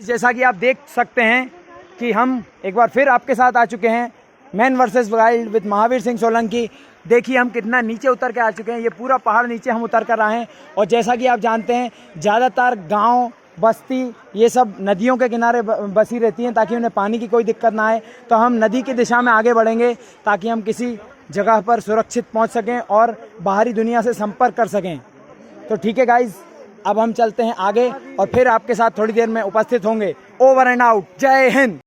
जैसा कि आप देख सकते हैं कि हम एक बार फिर आपके साथ आ चुके हैं man versus wild with Mahavir Singh Solanki. देखिए हम कितना नीचे उतर के आ चुके हैं, ये पूरा पहाड़ नीचे हम उतर कर आए हैं। और जैसा कि आप जानते हैं ज़्यादातर गांव बस्ती ये सब नदियों के किनारे बसी रहती हैं ताकि उन्हें पानी की कोई दिक्कत ना आए। तो हम नदी की दिशा में आगे बढ़ेंगे ताकि हम किसी जगह पर सुरक्षित पहुंच सकें और बाहरी दुनिया से संपर्क कर सकें। तो ठीक है गाइज, अब हम चलते हैं आगे और फिर आपके साथ थोड़ी देर में उपस्थित होंगे। Over and out. जय हिंद।